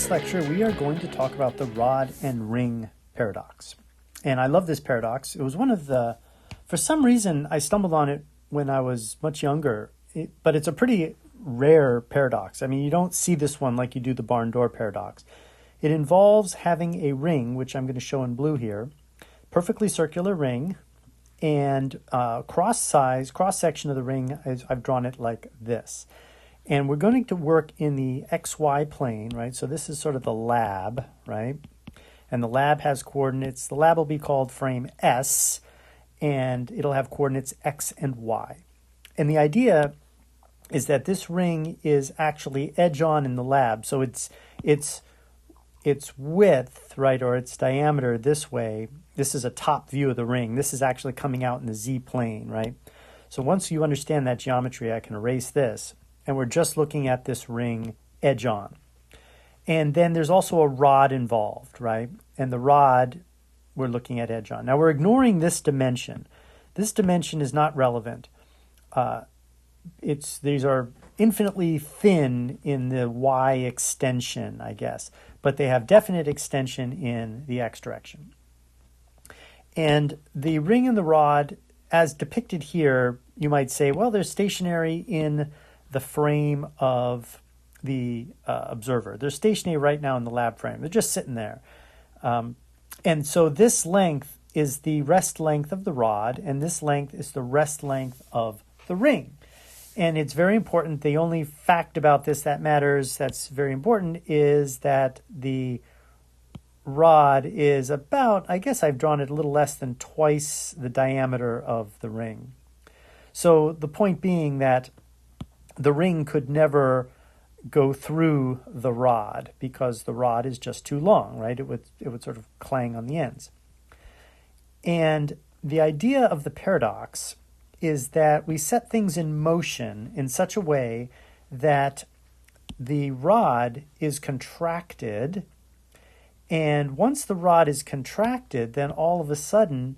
this lecture, we are going to talk about the rod and ring paradox. And I love this paradox. It was one of the, for some reason, I stumbled on it when I was much younger, but it's a pretty rare paradox. I mean, you don't see this one like you do the barn door paradox. It involves having a ring, which I'm going to show in blue here, perfectly circular ring, and cross-section of the ring, I've drawn it like this. And we're going to work in the XY plane, right? So this is sort of the lab, right? And the lab has coordinates. The lab will be called frame S, and it'll have coordinates X and Y. And the idea is that this ring is actually edge-on in the lab. So its width, right, or its diameter this way, this is a top view of the ring. This is actually coming out in the Z plane, right? So once you understand that geometry, I can erase this. And we're just looking at this ring edge on. And then there's also a rod involved, right? And the rod we're looking at edge on. Now we're ignoring this dimension. This dimension is not relevant. These are infinitely thin in the Y extension, I guess, but they have definite extension in the X direction. And the ring and the rod, as depicted here, you might say, well, they're stationary in the frame of the observer. They're stationary right now in the lab frame. They're just sitting there. And so this length is the rest length of the rod, and this length is the rest length of the ring. And it's very important. The only fact about this that matters, that's very important, is that the rod is about, I guess I've drawn it a little less than twice the diameter of the ring. So the point being that the ring could never go through the rod because the rod is just too long, right? It would sort of clang on the ends. And the idea of the paradox is that we set things in motion in such a way that the rod is contracted, and once the rod is contracted, then all of a sudden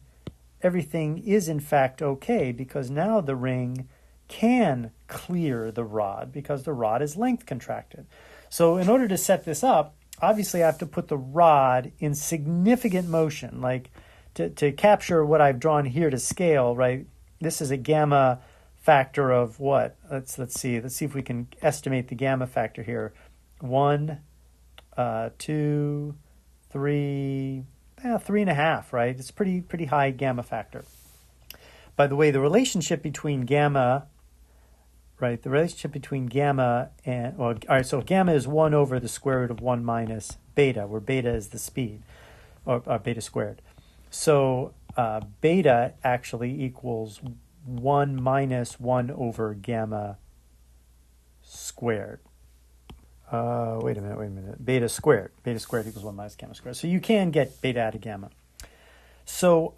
everything is in fact okay, because now the ring can clear the rod because the rod is length contracted. So in order to set this up, obviously I have to put the rod in significant motion, like to capture what I've drawn here to scale, right? This is a gamma factor of what? Let's see if we can estimate the gamma factor here. 1, 2, 3, 3.5, right? It's pretty high gamma factor. By the way, the relationship between gamma, right? The relationship between gamma and, well, all right, so gamma is 1 over the square root of 1 minus beta, where beta is the speed, or beta squared. So beta actually equals 1 minus 1 over gamma squared. Wait a minute. Beta squared. Beta squared equals 1 minus gamma squared. So you can get beta out of gamma. So,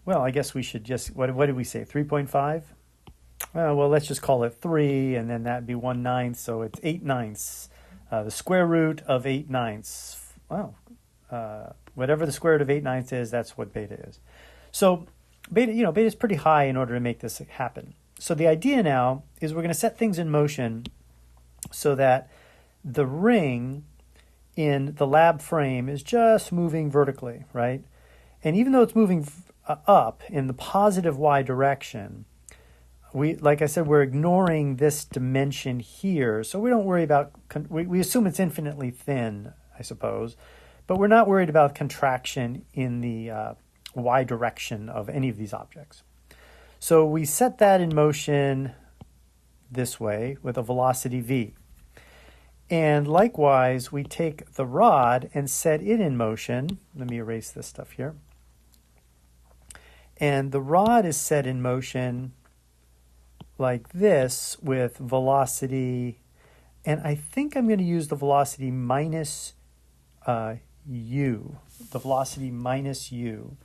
well, I guess we should just, what did we say, 3.5? Well, let's just call it 3, and then that'd be 1/9, so it's 8/9. The square root of 8/9. Wow. Whatever the square root of 8/9 is, that's what beta is. So beta is pretty high in order to make this happen. So the idea now is we're going to set things in motion so that the ring in the lab frame is just moving vertically, right? And even though it's moving up in the positive Y direction, like I said, we're ignoring this dimension here. So we don't worry about, we assume it's infinitely thin, I suppose, but we're not worried about contraction in the Y direction of any of these objects. So we set that in motion this way with a velocity v. And likewise, we take the rod and set it in motion. Let me erase this stuff here. And the rod is set in motion like this with velocity, and I think I'm going to use the velocity minus u. The velocity minus u.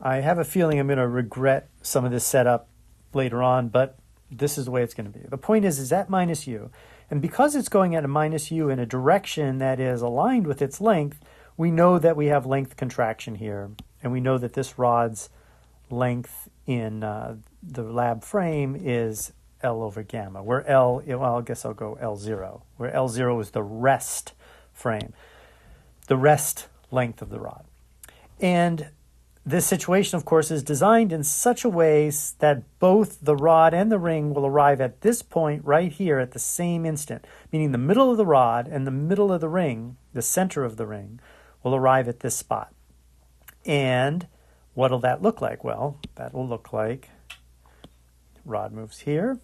I have a feeling I'm going to regret some of this setup later on, but this is the way it's going to be. The point is that minus u. And because it's going at a minus u in a direction that is aligned with its length, we know that we have length contraction here. And we know that this rod's length in the lab frame is L over gamma, where L, well, I guess I'll go L0, where L0 is the rest frame, the rest length of the rod. And this situation, of course, is designed in such a way that both the rod and the ring will arrive at this point right here at the same instant, meaning the middle of the rod and the middle of the ring, the center of the ring, will arrive at this spot. And what will that look like? Well, that will look like rod moves here,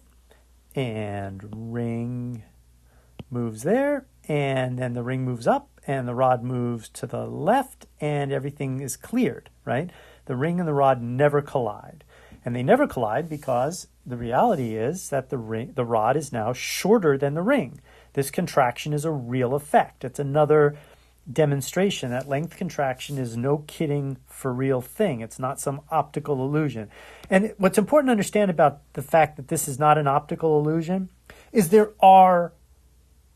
and ring moves there, and then the ring moves up, and the rod moves to the left, and everything is cleared, right? The ring and the rod never collide. And they never collide because the reality is that the rod is now shorter than the ring. This contraction is a real effect. It's another demonstration that length contraction is no kidding for real thing. It's not some optical illusion. And what's important to understand about the fact that this is not an optical illusion is there are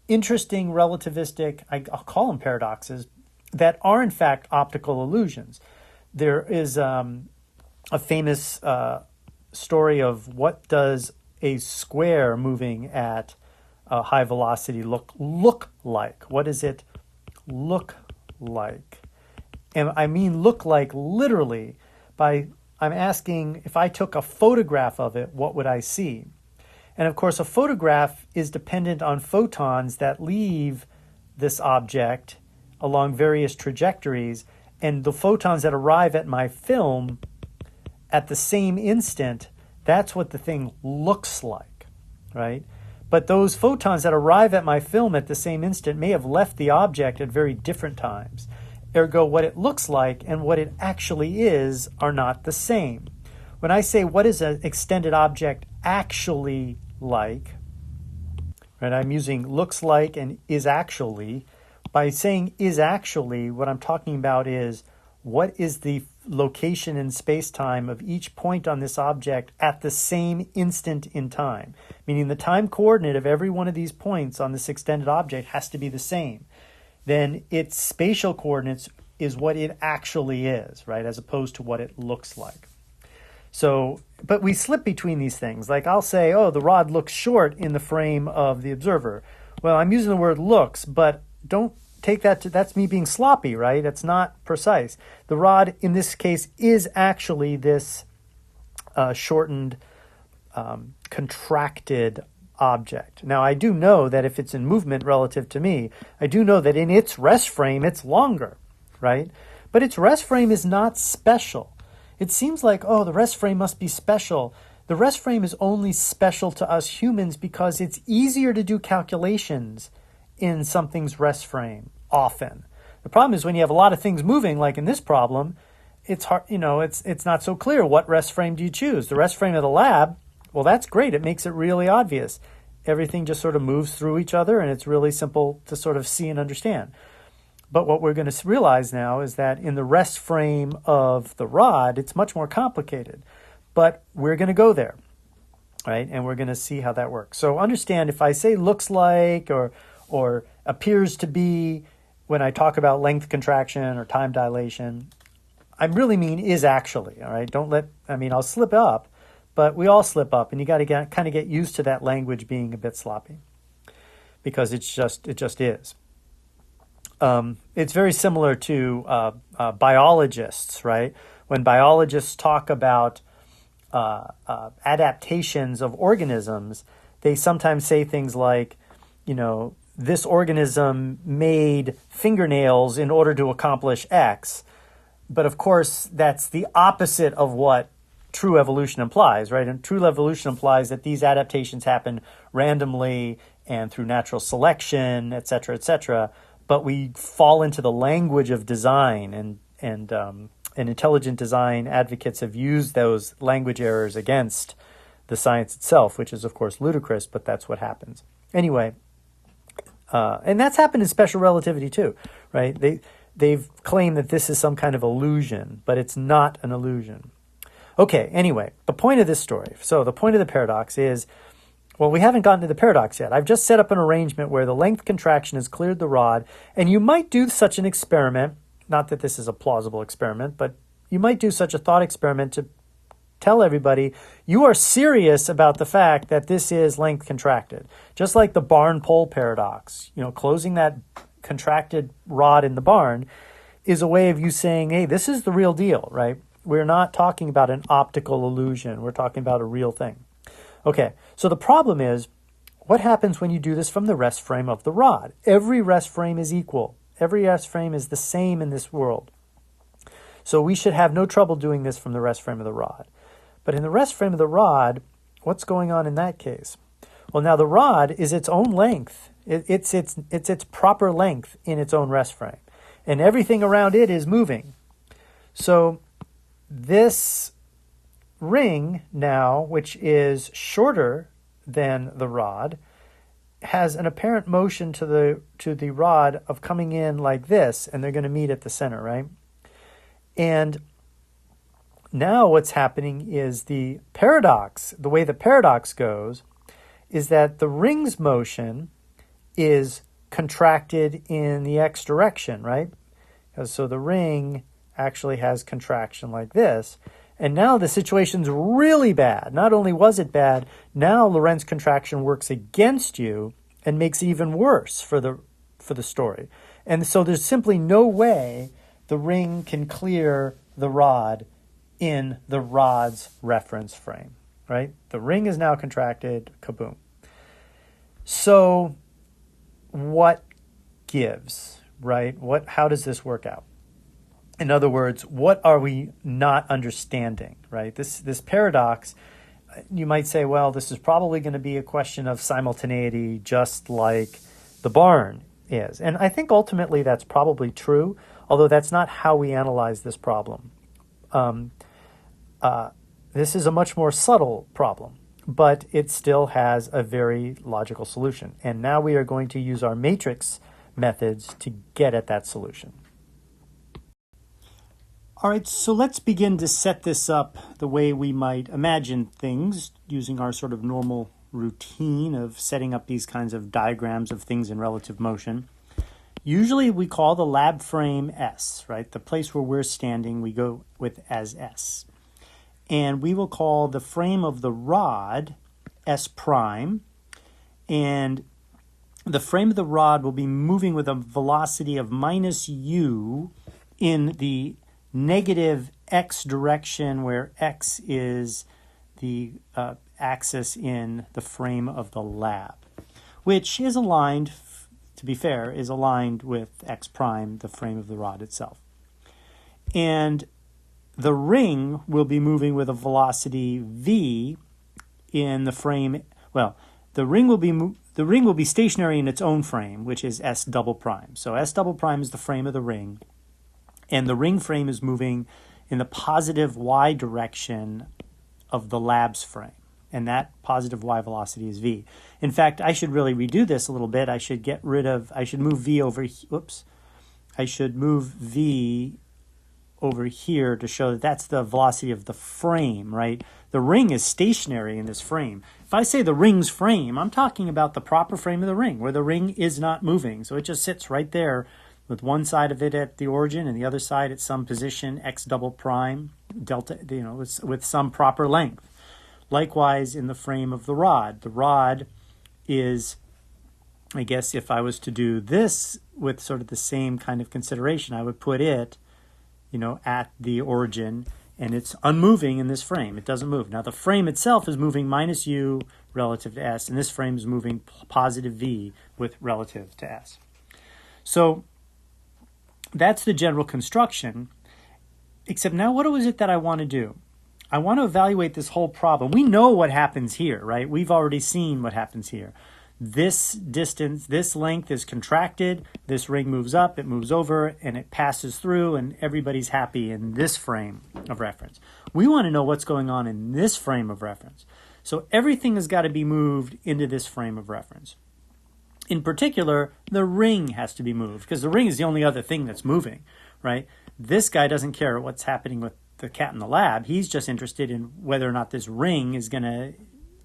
interesting relativistic, I'll call them paradoxes, that are in fact optical illusions. There is a famous story of what does a square moving at a high velocity look like? What does it look like? And I mean look like literally by, I'm asking if I took a photograph of it, what would I see? And of course, a photograph is dependent on photons that leave this object along various trajectories, and the photons that arrive at my film at the same instant, that's what the thing looks like, right? But those photons that arrive at my film at the same instant may have left the object at very different times. Ergo, what it looks like and what it actually is are not the same. When I say what is an extended object actually like, right, I'm using looks like and is actually. By saying is actually, what I'm talking about is what is the location in space-time of each point on this object at the same instant in time, meaning the time coordinate of every one of these points on this extended object has to be the same. Then its spatial coordinates is what it actually is, right, as opposed to what it looks like. So, but we slip between these things. Like I'll say, oh, the rod looks short in the frame of the observer. Well, I'm using the word looks, but don't take that to, that's me being sloppy, right? It's not precise. The rod in this case is actually this shortened, contracted object. Now, I do know that if it's in movement relative to me, I do know that in its rest frame, it's longer, right? But its rest frame is not special. It seems like, oh, the rest frame must be special. The rest frame is only special to us humans because it's easier to do calculations in something's rest frame often. The problem is when you have a lot of things moving, like in this problem, it's hard, it's not so clear what rest frame do you choose. The rest frame of the lab, well, that's great. It makes it really obvious. Everything just sort of moves through each other and it's really simple to sort of see and understand. But what we're going to realize now is that in the rest frame of the rod, it's much more complicated. But we're going to go there, right? And we're going to see how that works. So understand if I say looks like or appears to be when I talk about length contraction or time dilation, I really mean is actually, all right? I'll slip up, but we all slip up, and you got to kind of get used to that language being a bit sloppy because it just is. It's very similar to biologists, right? When biologists talk about adaptations of organisms, they sometimes say things like, this organism made fingernails in order to accomplish X. But of course, that's the opposite of what true evolution implies, right? And true evolution implies that these adaptations happen randomly and through natural selection, et cetera, but we fall into the language of design, and intelligent design advocates have used those language errors against the science itself, which is, of course, ludicrous, but that's what happens. Anyway, and that's happened in special relativity too, right? They've claimed that this is some kind of illusion, but it's not an illusion. Okay, anyway, the point of this story, so the point of the paradox is, well, we haven't gotten to the paradox yet. I've just set up an arrangement where the length contraction has cleared the rod, and you might do such an experiment, not that this is a plausible experiment, but you might do such a thought experiment to tell everybody you are serious about the fact that this is length contracted. Just like the barn pole paradox, closing that contracted rod in the barn is a way of you saying, hey, this is the real deal, right? We're not talking about an optical illusion. We're talking about a real thing. Okay, so the problem is, what happens when you do this from the rest frame of the rod? Every rest frame is equal. Every rest frame is the same in this world. So we should have no trouble doing this from the rest frame of the rod. But in the rest frame of the rod, what's going on in that case? Well, now the rod is its own length. It's its proper length in its own rest frame. And everything around it is moving. So this ring now, which is shorter than the rod, has an apparent motion to the rod of coming in like this, and they're going to meet at the center, right? And now what's happening is the paradox, the way the paradox goes, is that the ring's motion is contracted in the x direction, right? So the ring actually has contraction like this. And now the situation's really bad. Not only was it bad, now Lorentz contraction works against you and makes it even worse for the story. And so there's simply no way the ring can clear the rod in the rod's reference frame, right? The ring is now contracted, kaboom. So what gives, right? How does this work out? In other words, what are we not understanding, right? This paradox, you might say, well, this is probably going to be a question of simultaneity, just like the barn is. And I think ultimately that's probably true, although that's not how we analyze this problem. This is a much more subtle problem, but it still has a very logical solution. And now we are going to use our matrix methods to get at that solution. All right, so let's begin to set this up the way we might imagine things using our sort of normal routine of setting up these kinds of diagrams of things in relative motion. Usually we call the lab frame S, right? The place where we're standing, we go with as S. And we will call the frame of the rod S prime. And the frame of the rod will be moving with a velocity of minus u in the negative x direction, where x is the axis in the frame of the lab, which is aligned, to be fair, is aligned with x prime, the frame of the rod itself. And the ring will be moving with a velocity v in the frame, well, the ring will be stationary in its own frame, which is s double prime. So s double prime is the frame of the ring, and the ring frame is moving in the positive y direction of the lab's frame. And that positive y velocity is v. In fact, I should really redo this a little bit. I should move v over, I should move v over here to show that that's the velocity of the frame, right? The ring is stationary in this frame. If I say the ring's frame, I'm talking about the proper frame of the ring, where the ring is not moving. So it just sits right there with one side of it at the origin and the other side at some position, x double prime, delta, with some proper length. Likewise, in the frame of the rod is, I guess if I was to do this with sort of the same kind of consideration, I would put it, at the origin, and it's unmoving in this frame. It doesn't move. Now, the frame itself is moving minus u relative to s, and this frame is moving positive v with relative to s. So that's the general construction, except now what is it that I want to do? I want to evaluate this whole problem. We know what happens here, right? We've already seen what happens here. This distance, this length is contracted, this ring moves up, it moves over, and it passes through, and everybody's happy in this frame of reference. We want to know what's going on in this frame of reference. So everything has got to be moved into this frame of reference. In particular, the ring has to be moved, because the ring is the only other thing that's moving, right? This guy doesn't care what's happening with the cat in the lab. He's just interested in whether or not this ring is going to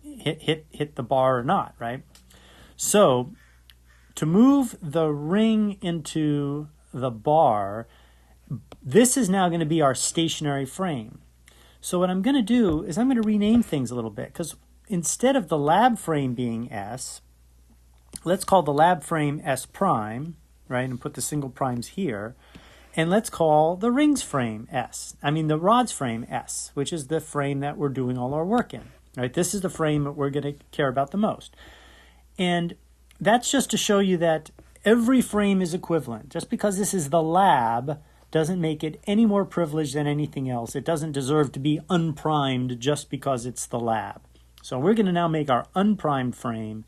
hit the bar or not, right? So to move the ring into the bar, this is now going to be our stationary frame. So what I'm going to do is I'm going to rename things a little bit, because instead of the lab frame being S, let's call the lab frame S prime, right, and put the single primes here. And let's call the rings frame the rods frame S, which is the frame that we're doing all our work in, right? This is the frame that we're going to care about the most. And that's just to show you that every frame is equivalent. Just because this is the lab doesn't make it any more privileged than anything else. It doesn't deserve to be unprimed just because it's the lab. So we're going to now make our unprimed frame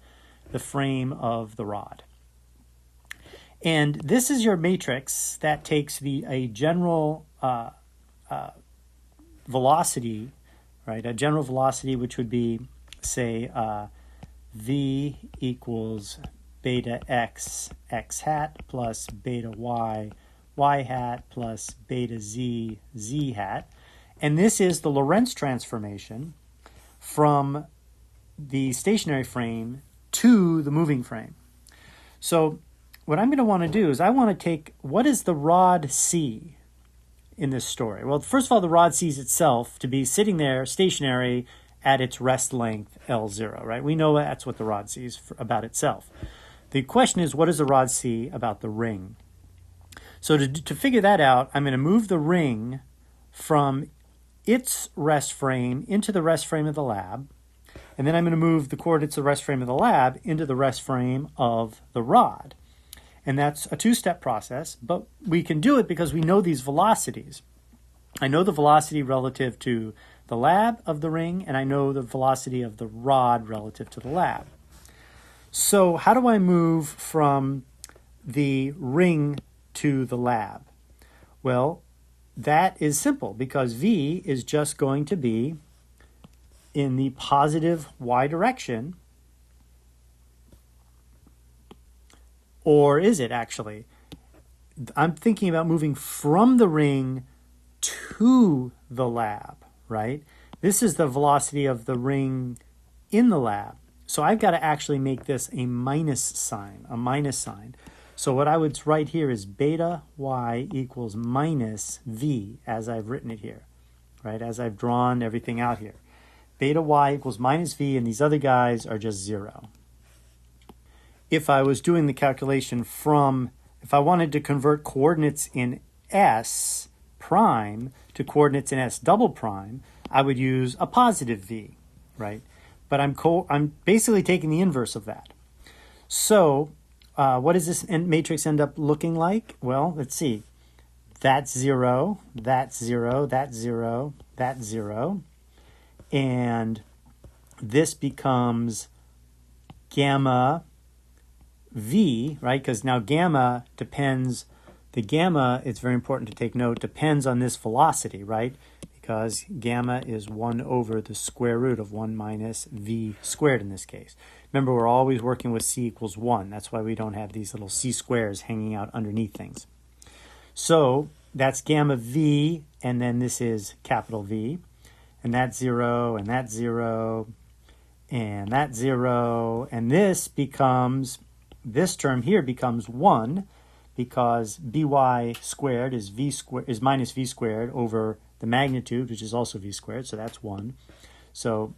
the frame of the rod. And this is your matrix that takes a general velocity, right? A general velocity, which would be, say, v equals beta x, x hat, plus beta y, y hat, plus beta z, z hat. And this is the Lorentz transformation from the stationary frame to the moving frame. So what I'm going to want to do is I want to take, what is the rod C in this story? Well, first of all, the rod sees itself to be sitting there stationary at its rest length L0, right? We know that's what the rod sees about itself. The question is, what does the rod see about the ring? So to figure that out, I'm going to move the ring from its rest frame into the rest frame of the lab, and then I'm going to move the coordinates of the rest frame of the lab into the rest frame of the rod. And that's a two-step process, but we can do it because we know these velocities. I know the velocity relative to the lab of the ring, and I know the velocity of the rod relative to the lab. So how do I move from the ring to the lab? Well, that is simple, because v is just going to be in the positive y direction. Or is it actually? I'm thinking about moving from the ring to the lab, right? This is the velocity of the ring in the lab. So I've got to actually make this a minus sign. So what I would write here is beta y equals minus v, as I've written it here, right? As I've drawn everything out here. Beta y equals minus v, and these other guys are just 0. If I was doing the calculation if I wanted to convert coordinates in S prime to coordinates in S double prime, I would use a positive v, right? But I'm basically taking the inverse of that. So what does this matrix end up looking like? Well, let's see. That's 0, that's 0, that's 0, that's 0. And this becomes gamma v, right? Because now gamma depends, the gamma, it's very important to take note, depends on this velocity, right? Because gamma is 1 over the square root of 1 minus v squared in this case. Remember, we're always working with c equals 1. That's why we don't have these little c squares hanging out underneath things. So that's gamma v, and then this is capital V. And that's 0, and that's 0, and that's 0. And this term here becomes 1, because by squared is minus v squared over the magnitude, which is also v squared, so that's 1. So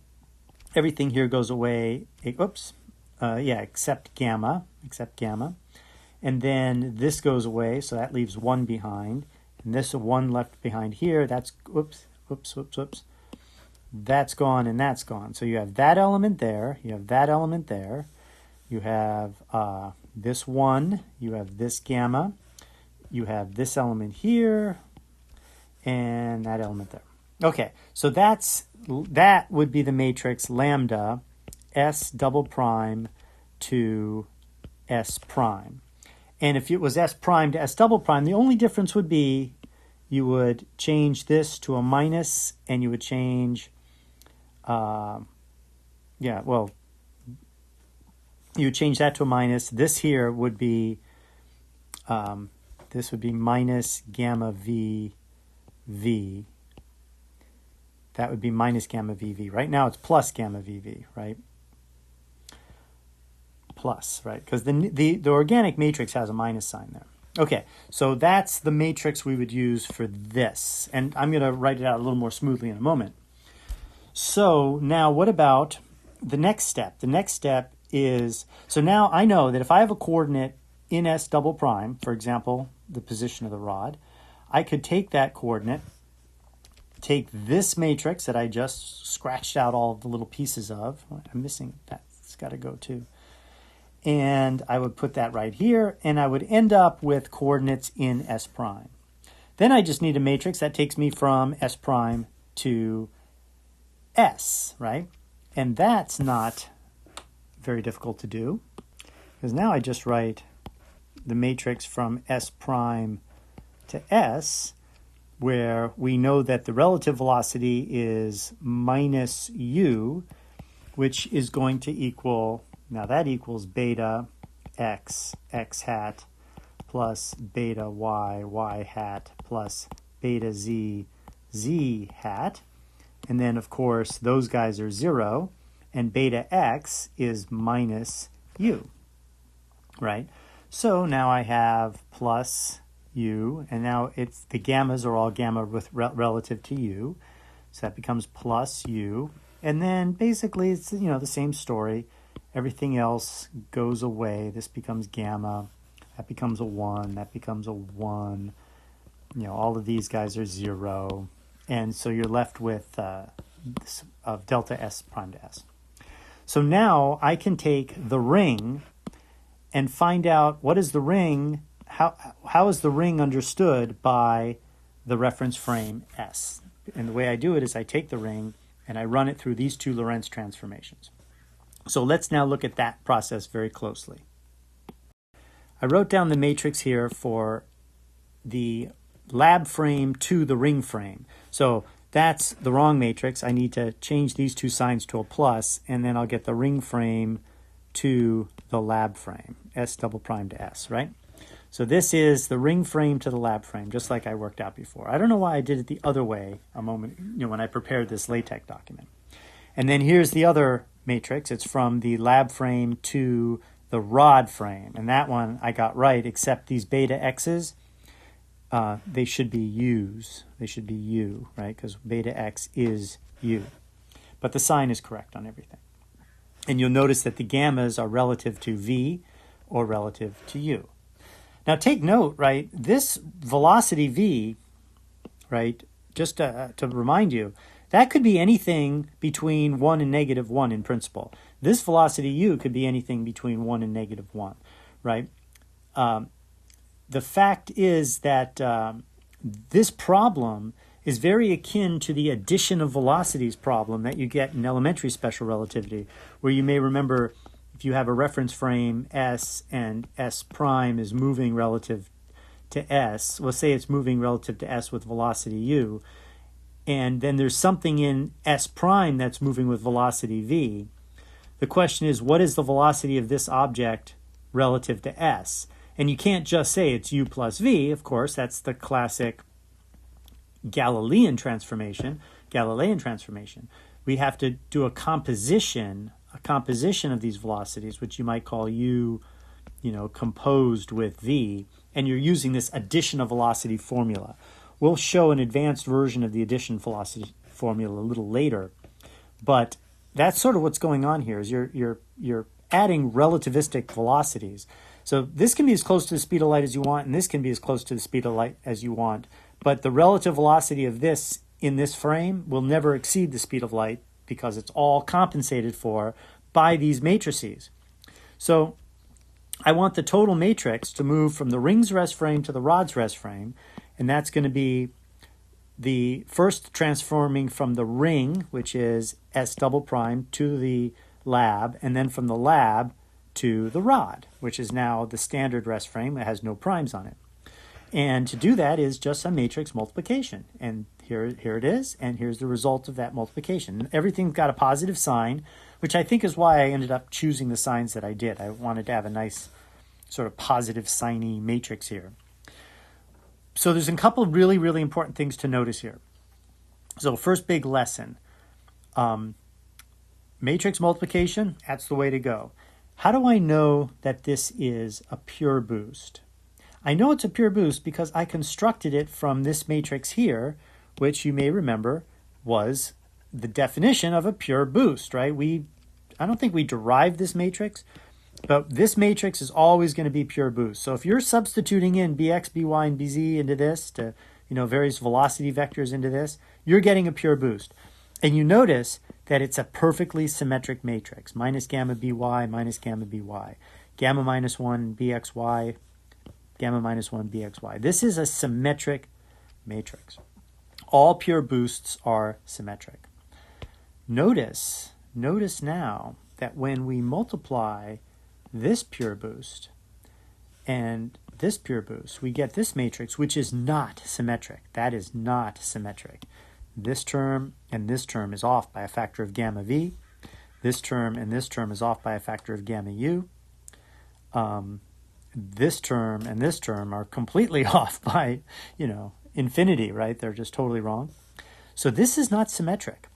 everything here goes away, except gamma. And then this goes away, so that leaves 1 behind. And this 1 left behind here, that's, that's gone and that's gone. So you have that element there, you have that element there, you have this 1, you have this gamma, you have this element here, and that element there. Okay, so that would be the matrix lambda S double prime to S prime. And if it was S prime to S double prime, the only difference would be you would change this to a minus, and you would change, you would change that to a minus. This here would be, this would be minus gamma v. That would be minus gamma VV. Right now it's plus gamma VV, right? Plus, right? Because the organic matrix has a minus sign there. Okay, so that's the matrix we would use for this. And I'm going to write it out a little more smoothly in a moment. So now what about the next step? The next step is, so now I know that if I have a coordinate in S double prime, for example, the position of the rod, I could take that coordinate, take this matrix that I just scratched out all of the little pieces of. I'm missing that. It's got to go too. And I would put that right here, and I would end up with coordinates in S prime. Then I just need a matrix that takes me from S prime to S, right? And that's not very difficult to do, because now I just write the matrix from S prime to S, where we know that the relative velocity is minus u, which is going to equal, now that equals beta x, x hat, plus beta y, y hat, plus beta z, z hat. And then, of course, those guys are 0, and beta x is minus u, right? So now I have plus u, and now it's the gammas are all gamma with relative to u, so that becomes plus u. And then basically it's, you know, the same story. Everything else goes away. This becomes gamma, that becomes a 1, that becomes a 1. You know, all of these guys are 0. And so you're left with this, of delta S prime to S. So now I can take the ring and find out what is the ring, how is the ring understood by the reference frame S. And the way I do it is I take the ring and I run it through these two Lorentz transformations. So let's now look at that process very closely. I wrote down the matrix here for the lab frame to the ring frame. So that's the wrong matrix. I need to change these two signs to a plus, and then I'll get the ring frame to the lab frame, S double prime to S, right? So this is the ring frame to the lab frame, just like I worked out before. I don't know why I did it the other way a moment, when I prepared this LaTeX document. And then here's the other matrix. It's from the lab frame to the rod frame. And that one I got right, except these beta x's, they should be u's. They should be u, right? Because beta x is u. But the sign is correct on everything. And you'll notice that the gammas are relative to v or relative to u. Now take note, right? This velocity v, right, just to remind you, that could be anything between 1 and negative 1 in principle. This velocity u could be anything between 1 and negative 1, right? The fact is that this problem is very akin to the addition of velocities problem that you get in elementary special relativity, where you may remember if you have a reference frame S and S prime is moving relative to S, let's say it's moving relative to S with velocity u, and then there's something in S prime that's moving with velocity v. The question is, what is the velocity of this object relative to S? And you can't just say it's u plus v, of course, that's the classic Galilean transformation. We have to do a composition of these velocities, which you might call u, composed with v, and you're using this addition of velocity formula. We'll show an advanced version of the addition velocity formula a little later, but that's sort of what's going on here. Is you're adding relativistic velocities. So this can be as close to the speed of light as you want, and this can be as close to the speed of light as you want. But the relative velocity of this in this frame will never exceed the speed of light because it's all compensated for by these matrices. So I want the total matrix to move from the ring's rest frame to the rod's rest frame, and that's going to be the first transforming from the ring, which is S double prime, to the lab, and then from the lab to the rod, which is now the standard rest frame that has no primes on it. And to do that is just a matrix multiplication. And here it is, and here's the result of that multiplication. Everything's got a positive sign, which I think is why I ended up choosing the signs that I did. I wanted to have a nice sort of positive signy matrix here. So there's a couple of really, really important things to notice here. So first big lesson, matrix multiplication, that's the way to go. How do I know that this is a pure boost? I know it's a pure boost because I constructed it from this matrix here, which you may remember was the definition of a pure boost, right? I don't think we derived this matrix, but this matrix is always going to be pure boost. So if you're substituting in bx, by, and bz into this, to various velocity vectors into this, you're getting a pure boost. And you notice that it's a perfectly symmetric matrix, minus gamma by, minus gamma by, gamma minus 1 bxy, gamma minus 1 bxy. This is a symmetric matrix. All pure boosts are symmetric. Notice now that when we multiply this pure boost and this pure boost, we get this matrix, which is not symmetric. That is not symmetric. This term and this term is off by a factor of gamma v. This term and this term is off by a factor of gamma u. This term and this term are completely off by, infinity, right? They're just totally wrong. So this is not symmetric.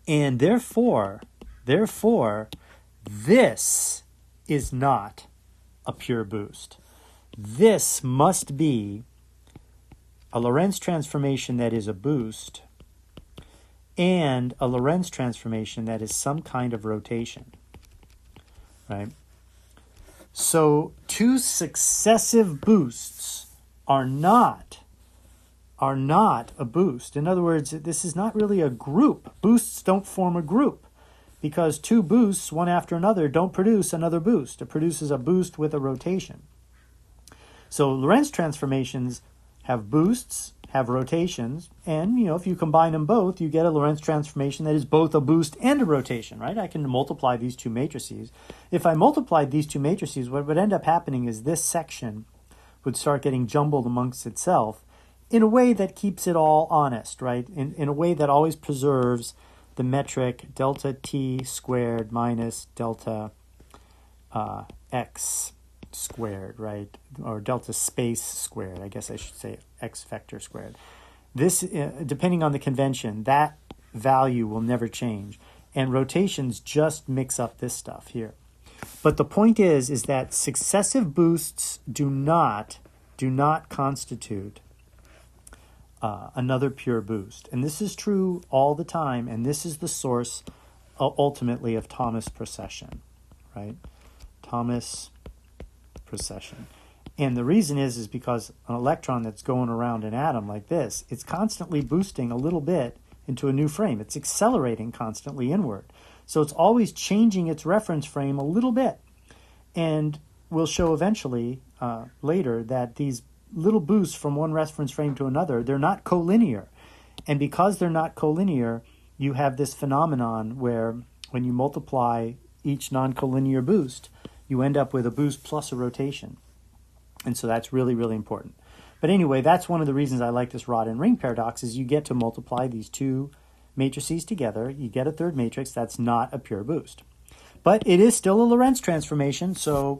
And therefore, this is not a pure boost. This must be a Lorentz transformation that is a boost and a Lorentz transformation that is some kind of rotation, right? So two successive boosts are not a boost. In other words, this is not really a group. Boosts don't form a group because two boosts, one after another, don't produce another boost. It produces a boost with a rotation. So Lorentz transformations have boosts, have rotations, and if you combine them both, you get a Lorentz transformation that is both a boost and a rotation, right? I can multiply these two matrices. If I multiplied these two matrices, what would end up happening is this section would start getting jumbled amongst itself in a way that keeps it all honest, right? In a way that always preserves the metric delta t squared minus delta x squared, right? Or delta space squared, I guess I should say x vector squared. This, depending on the convention, that value will never change. And rotations just mix up this stuff here. But the point is that successive boosts do not constitute another pure boost. And this is true all the time, and this is the source ultimately of Thomas precession, right? Thomas precession. And the reason is because an electron that's going around an atom like this, it's constantly boosting a little bit into a new frame. It's accelerating constantly inward. So it's always changing its reference frame a little bit. And we'll show eventually later that these little boosts from one reference frame to another, they're not collinear. And because they're not collinear, you have this phenomenon where when you multiply each non-collinear boost, you end up with a boost plus a rotation. And so that's really, really important. But anyway, that's one of the reasons I like this rod and ring paradox is you get to multiply these two matrices together. You get a third matrix that's not a pure boost. But it is still a Lorentz transformation,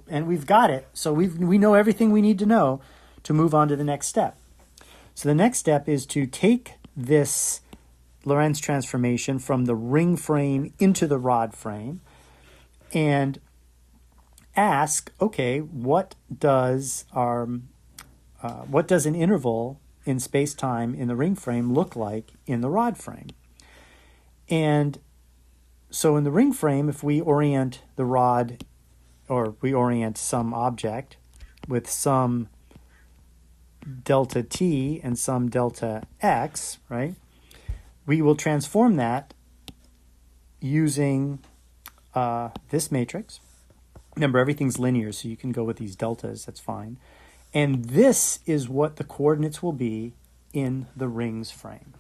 and we've got it. So we know everything we need to know to move on to the next step. So the next step is to take this Lorentz transformation from the ring frame into the rod frame and ask, okay, what does an interval in space-time in the ring frame look like in the rod frame? And so in the ring frame, if we orient the rod, or we orient some object with some delta t and some delta x, right, we will transform that using this matrix. Remember, everything's linear, so you can go with these deltas, that's fine. And this is what the coordinates will be in the ring's frame.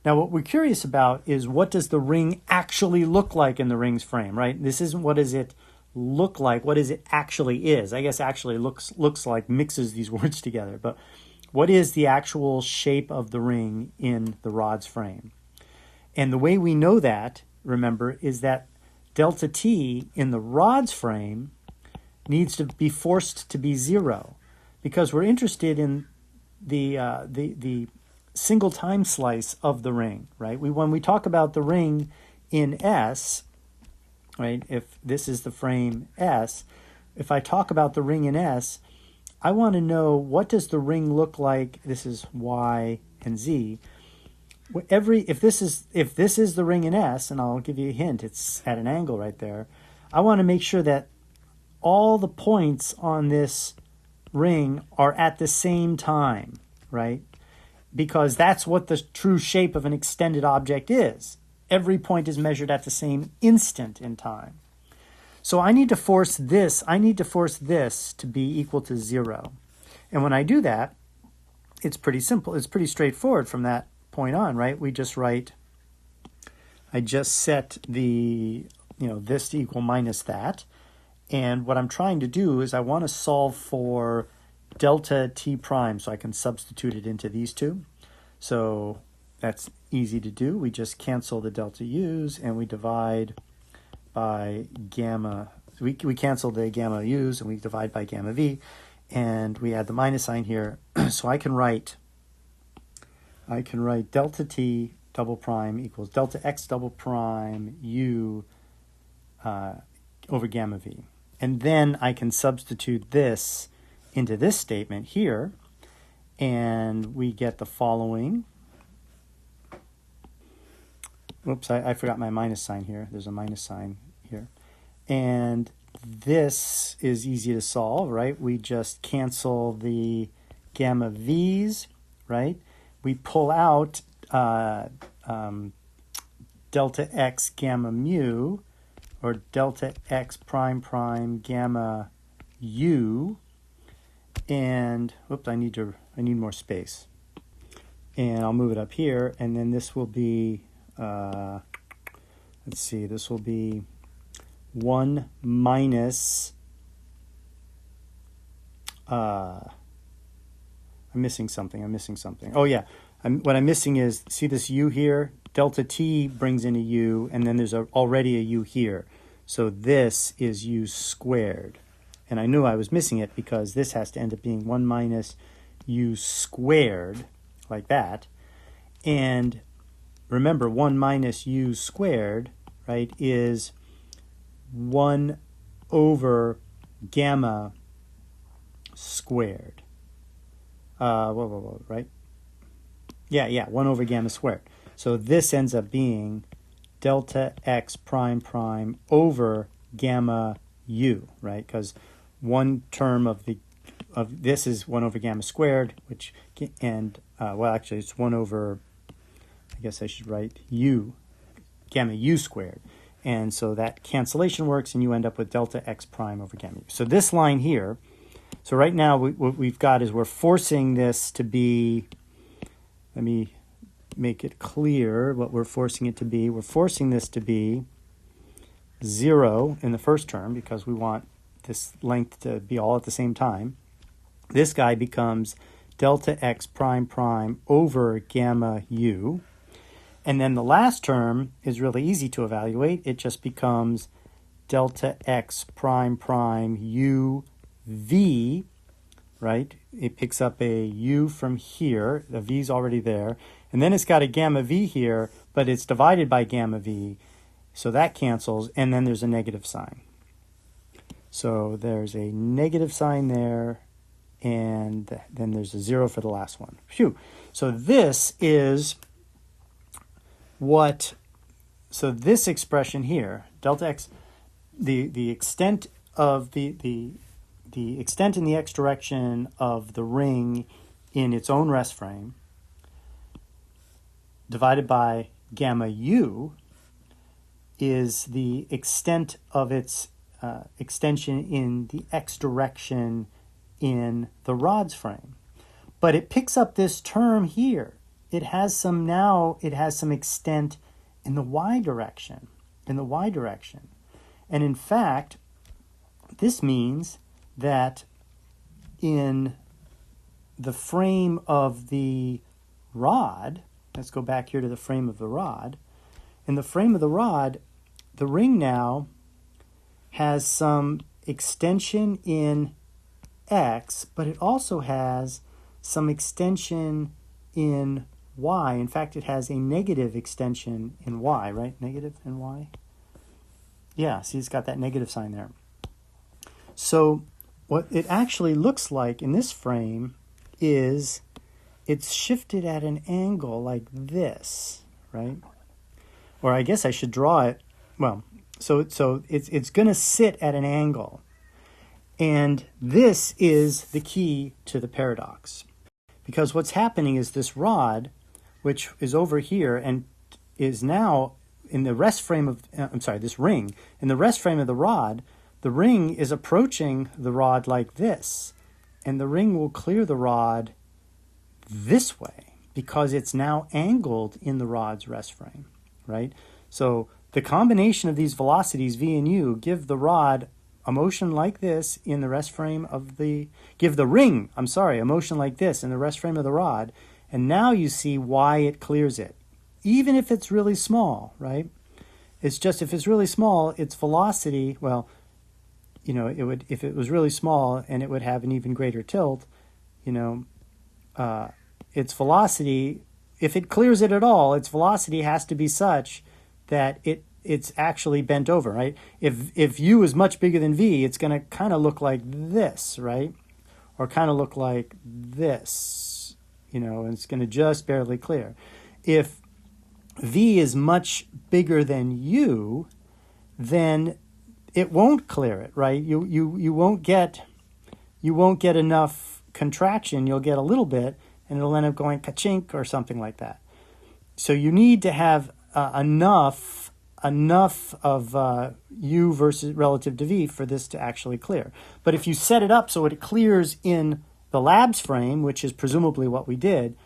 Now, what we're curious about is what does the ring actually look like in the ring's frame, right? This isn't what does it look like, what is it actually is. I guess actually looks like mixes these words together, but what is the actual shape of the ring in the rod's frame? And the way we know that, remember, is that delta t in the rod's frame needs to be forced to be 0 because we're interested in the single time slice of the ring, right? When we talk about the ring in S, right, if this is the frame S, if I talk about the ring in S, I want to know, what does the ring look like? This is Y and Z. If this is the ring in S, and I'll give you a hint, it's at an angle right there. I want to make sure that all the points on this ring are at the same time, right? Because that's what the true shape of an extended object is. Every point is measured at the same instant in time. So I need to force this to be equal to 0. And when I do that, it's pretty simple. It's pretty straightforward from that point on, right? We just write, I just set the, this to equal minus that. And what I'm trying to do is I want to solve for delta t prime, so I can substitute it into these two. So that's easy to do. We just cancel the delta u's and we divide by gamma. We cancel the gamma u's and we divide by gamma v, and we add the minus sign here. So I can write delta t double prime equals delta x double prime u over gamma v. And then I can substitute this into this statement here, and we get the following. Whoops, I forgot my minus sign here. There's a minus sign here. And this is easy to solve, right? We just cancel the gamma v's, right? We pull out delta x gamma mu, or delta x prime prime gamma u, and whoops, I need more space, and I'll move it up here, and then this will be this will be 1 minus I'm missing something. Oh yeah, what I'm missing is, see this u here? Delta t brings in a u, and then there's already a u here. So this is u squared. And I knew I was missing it because this has to end up being 1 minus u squared, like that. And remember, 1 minus u squared, right, is 1 over gamma squared. Right? Yeah, 1 over gamma squared. So this ends up being delta x prime prime over gamma u, right? Because one term of this is 1 over gamma squared, actually it's 1 over, I guess I should write gamma u squared. And so that cancellation works, and you end up with delta x prime over gamma u. So this line here, so right now what we've got is we're forcing this to be, let me make it clear what we're forcing it to be. We're forcing this to be 0 in the first term because we want this length to be all at the same time. This guy becomes delta x prime prime over gamma u. And then the last term is really easy to evaluate. It just becomes delta x prime prime u v, right? It picks up a u from here. The v's already there. And then it's got a gamma v here, but it's divided by gamma v. So that cancels, and then there's a negative sign. So there's a negative sign there, and then there's a 0 for the last one. Phew. So this is so this expression here, delta x, the extent of the extent in the x direction of the ring in its own rest frame divided by gamma u is the extent of its extension in the x direction in the rod's frame. But it picks up this term here. It has some extent in the y direction, And in fact, this means that in the frame of the rod, let's go back here to the frame of the rod. In the frame of the rod, the ring now has some extension in x, but it also has some extension in y. In fact, it has a negative extension in y, right? Negative in y? Yeah, see, it's got that negative sign there. So what it actually looks like in this frame is it's shifted at an angle like this, right? Or I guess I should draw it. Well, so it's going to sit at an angle. And this is the key to the paradox. Because what's happening is this rod, which is over here and is now in the rest frame of, this ring, in the rest frame of the rod, the ring is approaching the rod like this. And the ring will clear the rod this way because it's now angled in the rod's rest frame, right? So the combination of these velocities, v and u, give the rod a motion like this in the rest frame of the, give the ring, a motion like this in the rest frame of the rod. And now you see why it clears it, even if it's really small, right? It's just, if it's really small, its velocity, well, you know, it would, if it was really small and it would have an even greater tilt, you know, its velocity, if it clears it at all, its velocity has to be such that it's actually bent over, right? If u is much bigger than v, it's going to kind of look like this, right? Or kind of look like this, you know, and it's going to just barely clear. If v is much bigger than u, then it won't clear it, right? You won't get enough contraction. You'll get a little bit, and it'll end up going ka-chink or something like that. So you need to have enough of u versus relative to v for this to actually clear. But if you set it up so it clears in the lab's frame, which is presumably what we did,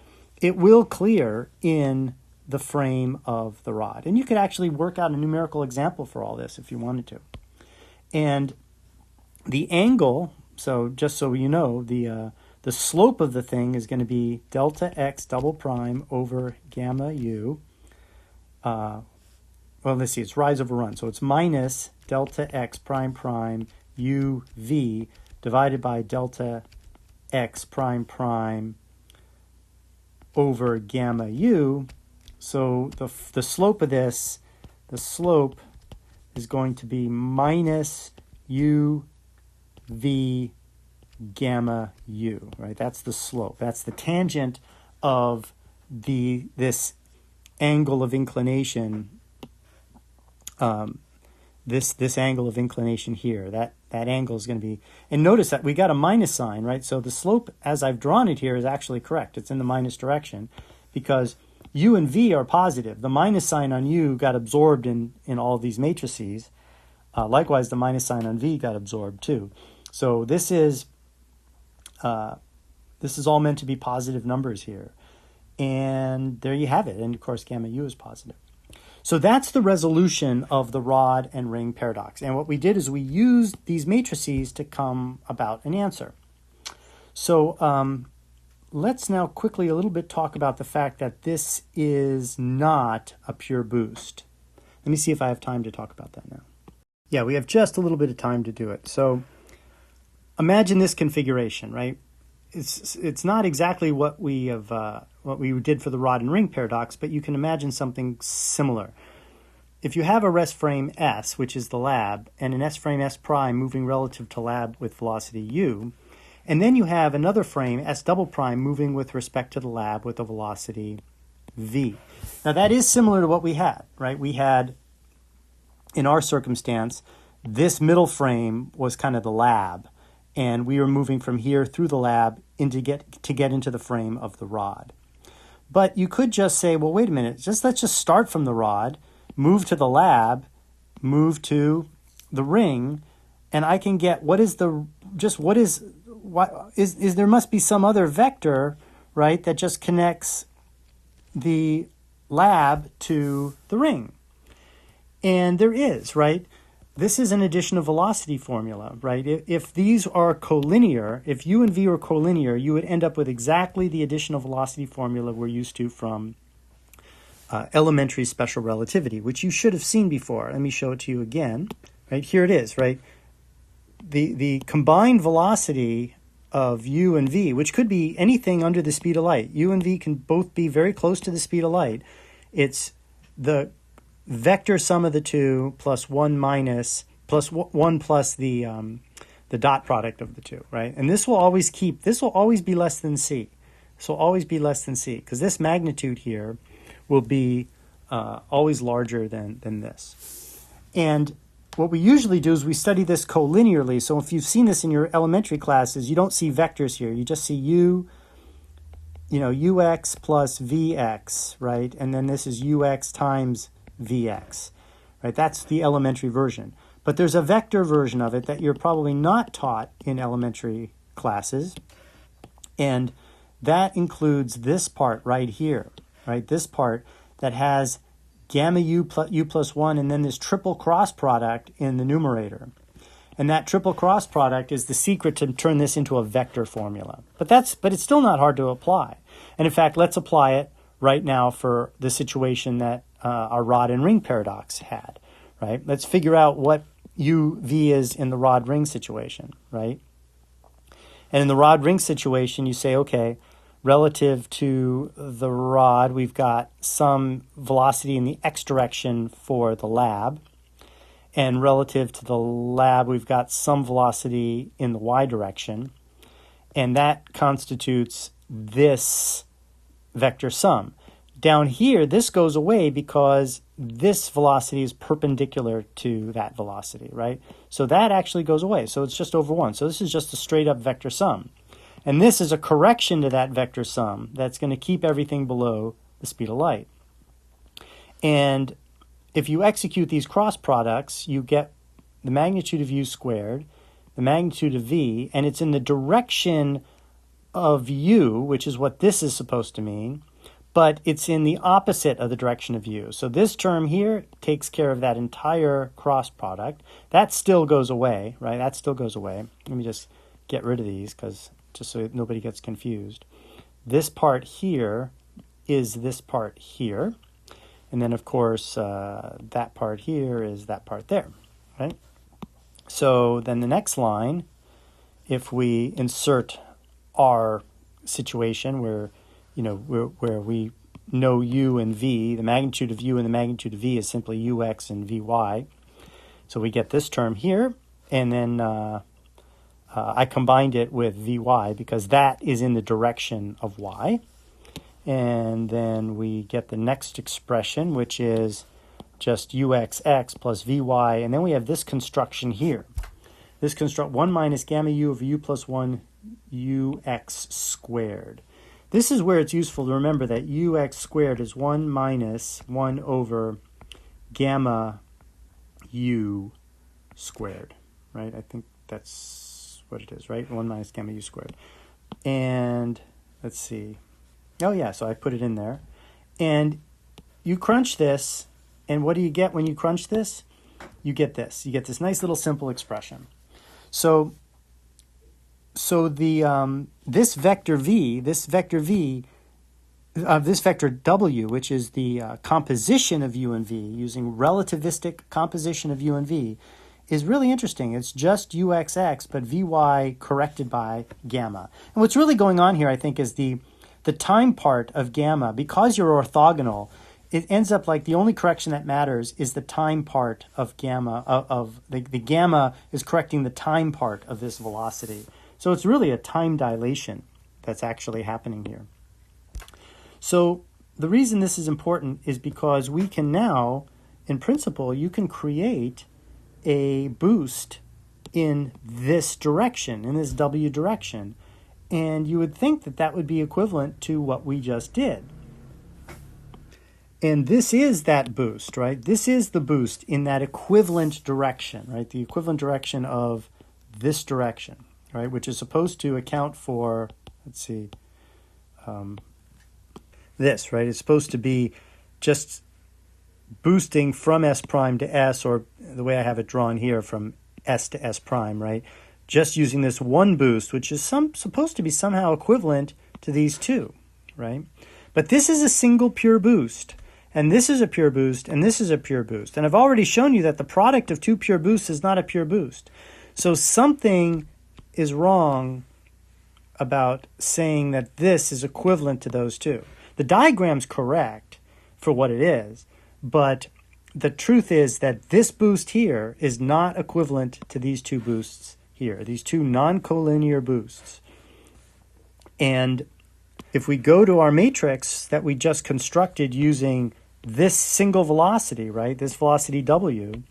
it will clear in the frame of the rod. And you could actually work out a numerical example for all this if you wanted to. And the angle, so just so you know, the slope of the thing is going to be delta x double prime over gamma u. Well, let's see, it's rise over run. So it's minus delta x prime prime u v divided by delta x prime prime over gamma u. So the slope of this, the slope is going to be minus u v gamma u, right? That's the slope. That's the tangent of this angle of inclination. This angle of inclination here. That angle is going to be, and notice that we got a minus sign, right? So the slope, as I've drawn it here, is actually correct. It's in the minus direction because u and v are positive. The minus sign on u got absorbed in all of these matrices. Likewise, the minus sign on v got absorbed too. So this is all meant to be positive numbers here. And there you have it. And of course, gamma u is positive. So that's the resolution of the rod and ring paradox. And what we did is we used these matrices to come about an answer. So let's now quickly a little bit talk about the fact that this is not a pure boost. Let me see if I have time to talk about that now. Yeah, we have just a little bit of time to do it. So imagine this configuration, right? It's not exactly what we did for the rod and ring paradox, but you can imagine something similar. If you have a rest frame S, which is the lab, and an S frame S prime moving relative to lab with velocity u, and then you have another frame S double prime moving with respect to the lab with a velocity v. Now that is similar to what we had, right? We had, in our circumstance, this middle frame was kind of the lab, and we were moving from here through the lab to get into the frame of the rod. But you could just say, well, wait a minute, let's just start from the rod, move to the lab, move to the ring, and I can get there must be some other vector, right, that just connects the lab to the ring. And there is, right? This is an addition of velocity formula, right? If these are collinear, if u and v are collinear, you would end up with exactly the addition of velocity formula we're used to from elementary special relativity, which you should have seen before. Let me show it to you again. Right, here it is, right? The combined velocity of u and v, which could be anything under the speed of light. U and v can both be very close to the speed of light. It's the vector sum of the two plus 1 plus the the dot product of the two, right? And this will always be less than C. This will always be less than C, because this magnitude here will be always larger than this. And what we usually do is we study this collinearly. So if you've seen this in your elementary classes, you don't see vectors here. You just see ux plus vx, right? And then this is ux times vx, right? That's the elementary version. But there's a vector version of it that you're probably not taught in elementary classes. And that includes this part right here, right? This part that has gamma u plus 1 and then this triple cross product in the numerator. And that triple cross product is the secret to turn this into a vector formula. But it's still not hard to apply. And in fact, let's apply it right now for the situation that our rod and ring paradox had, right? Let's figure out what uv is in the rod ring situation, right? And in the rod ring situation, you say, okay, relative to the rod, we've got some velocity in the x direction for the lab. And relative to the lab, we've got some velocity in the y direction. And that constitutes this vector sum. Down here, this goes away because this velocity is perpendicular to that velocity, right? So that actually goes away. So it's just over 1. So this is just a straight up vector sum. And this is a correction to that vector sum that's going to keep everything below the speed of light. And if you execute these cross products, you get the magnitude of u squared, the magnitude of v, and it's in the direction of u, which is what this is supposed to mean, but it's in the opposite of the direction of u. So this term here takes care of that entire cross product. That still goes away, right? That still goes away. Let me just get rid of these just so nobody gets confused. This part here is this part here. And then, of course, that part here is that part there, right? So then the next line, if we insert our situation where we know u and v, the magnitude of u and the magnitude of v is simply ux and vy. So we get this term here, and then I combined it with vy because that is in the direction of y. And then we get the next expression, which is just uxx plus vy, and then we have this construction here. This construct 1 minus gamma u over u plus 1 ux squared. This is where it's useful to remember that ux squared is 1 minus 1 over gamma u squared, right? I think that's what it is, right? 1 minus gamma u squared. And let's see. Oh, yeah, so I put it in there. And you crunch this, and what do you get when you crunch this? You get this. You get this nice little simple expression. So the this vector w, which is the composition of u and v, using relativistic composition of u and v, is really interesting. It's just uxx, but vy corrected by gamma. And what's really going on here, I think, is the time part of gamma. Because you're orthogonal, it ends up like the only correction that matters is the time part of gamma. The gamma is correcting the time part of this velocity. So it's really a time dilation that's actually happening here. So the reason this is important is because we can now, in principle, you can create a boost in this direction, in this w direction. And you would think that that would be equivalent to what we just did. And this is that boost, right? This is the boost in that equivalent direction, right? The equivalent direction of this direction, right? Which is supposed to account for, let's see, this, right? It's supposed to be just boosting from S prime to S, or the way I have it drawn here, from S to S prime, right? Just using this one boost, which is supposed to be somehow equivalent to these two, right? But this is a single pure boost, and this is a pure boost, and this is a pure boost. And I've already shown you that the product of two pure boosts is not a pure boost. So something is wrong about saying that this is equivalent to those two. The diagram's correct for what it is, but the truth is that this boost here is not equivalent to these two boosts here, these two non-colinear boosts. And if we go to our matrix that we just constructed using this single velocity, right, this velocity w,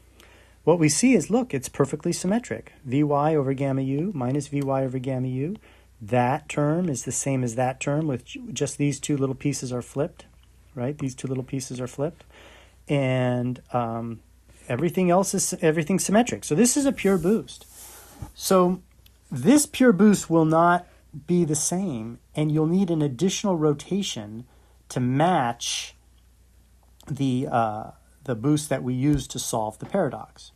what we see is, look, it's perfectly symmetric. Vy over gamma u minus Vy over gamma u. That term is the same as that term, with just these two little pieces are flipped, right? These two little pieces are flipped. And everything's symmetric. So this is a pure boost. So this pure boost will not be the same, and you'll need an additional rotation to match the boost that we use to solve the paradox.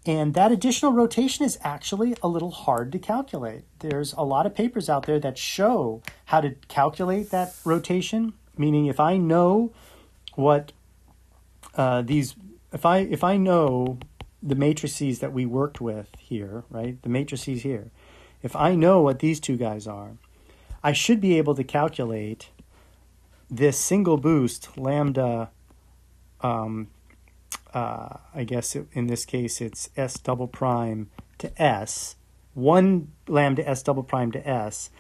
And that additional rotation is actually a little hard to calculate. There's a lot of papers out there that show how to calculate that rotation, meaning if I know what if I know the matrices that we worked with here, right, the matrices here, if I know what these two guys are, I should be able to calculate this single boost, lambda, I guess in this case it's s double prime to s, 1 lambda s double prime to s,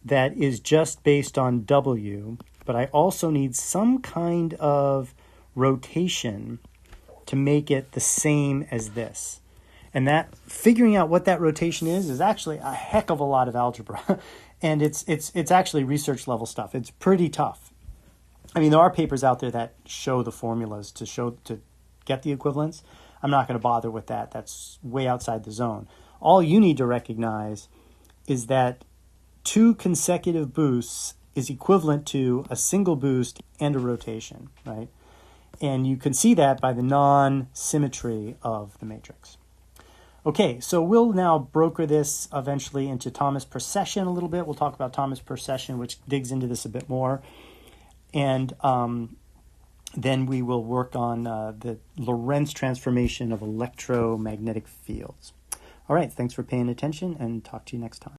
that is just based on w, but I also need some kind of rotation to make it the same as this. And that, figuring out what that rotation is actually a heck of a lot of algebra. And it's actually research level stuff. It's pretty tough. I mean, there are papers out there that show the formulas to get the equivalence. I'm not going to bother with that. That's way outside the zone. All you need to recognize is that 2 consecutive boosts is equivalent to a single boost and a rotation, right? And you can see that by the non-symmetry of the matrix. Okay, so we'll now broker this eventually into Thomas precession a little bit. We'll talk about Thomas precession, which digs into this a bit more. And then we will work on the Lorentz transformation of electromagnetic fields. All right, thanks for paying attention, and talk to you next time.